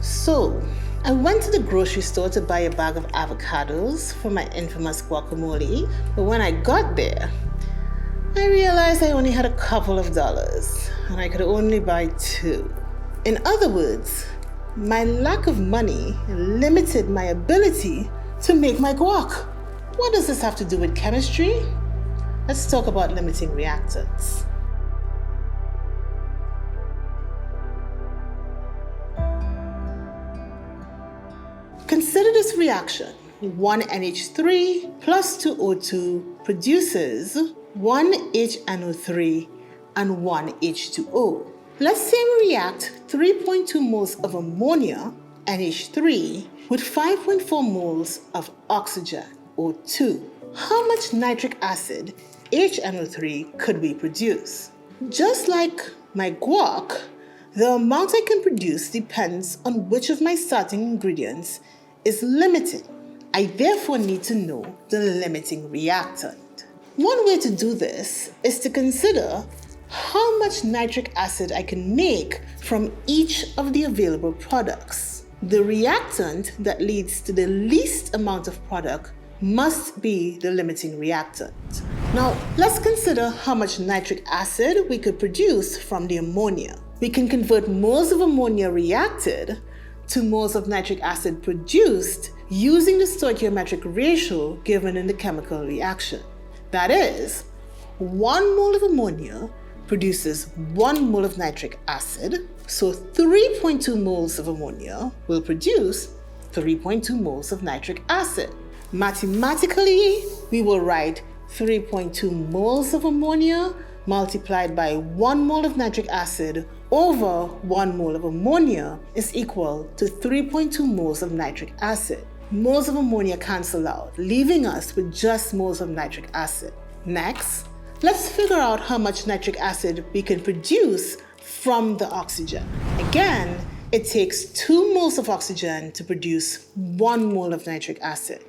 So, I went to the grocery store to buy a bag of avocados for my infamous guacamole, but when I got there, I realized I only had a couple of dollars and I could only buy 2. In other words, my lack of money limited my ability to make my guac. What does this have to do with chemistry? Let's talk about limiting reactants. Consider this reaction. 1 NH3 plus 2 O2 produces 1 HNO3 and 1 H2O. Let's say we react 3.2 moles of ammonia, NH3, with 5.4 moles of oxygen, O2. How much nitric acid, HNO3, could we produce? Just like my guac, the amount I can produce depends on which of my starting ingredients is limited. I therefore need to know the limiting reactant. One way to do this is to consider how much nitric acid I can make from each of the available products. The reactant that leads to the least amount of product must be the limiting reactant. Now, let's consider how much nitric acid we could produce from the ammonia. We can convert moles of ammonia reacted to moles of nitric acid produced using the stoichiometric ratio given in the chemical reaction. That is, 1 mole of ammonia produces 1 mole of nitric acid, so 3.2 moles of ammonia will produce 3.2 moles of nitric acid. Mathematically, we will write 3.2 moles of ammonia multiplied by 1 mole of nitric acid over 1 mole of ammonia is equal to 3.2 moles of nitric acid. Moles of ammonia cancel out, leaving us with just moles of nitric acid. Next, let's figure out how much nitric acid we can produce from the oxygen. Again, it takes 2 moles of oxygen to produce 1 mole of nitric acid.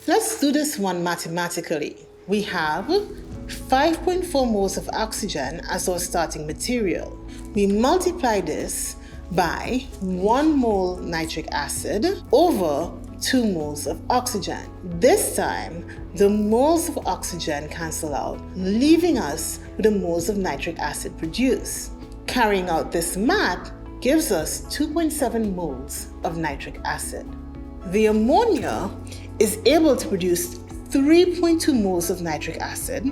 Let's do this one mathematically. We have 5.4 moles of oxygen as our starting material. We multiply this by 1 mole nitric acid over 2 moles of oxygen. This time, the moles of oxygen cancel out, leaving us with the moles of nitric acid produced. Carrying out this math gives us 2.7 moles of nitric acid. The ammonia is able to produce 3.2 moles of nitric acid,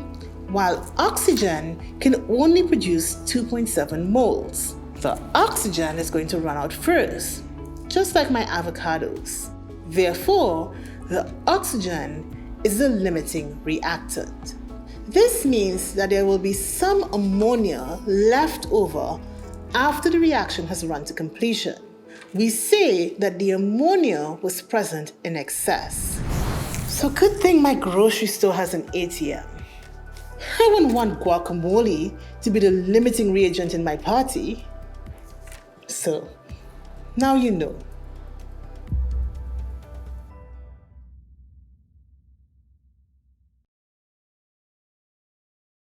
while oxygen can only produce 2.7 moles. The oxygen is going to run out first, just like my avocados. Therefore, the oxygen is the limiting reactant. This means that there will be some ammonia left over after the reaction has run to completion. We say that the ammonia was present in excess. So good thing my grocery store has an ATM. I wouldn't want guacamole to be the limiting reagent in my party. So, now you know.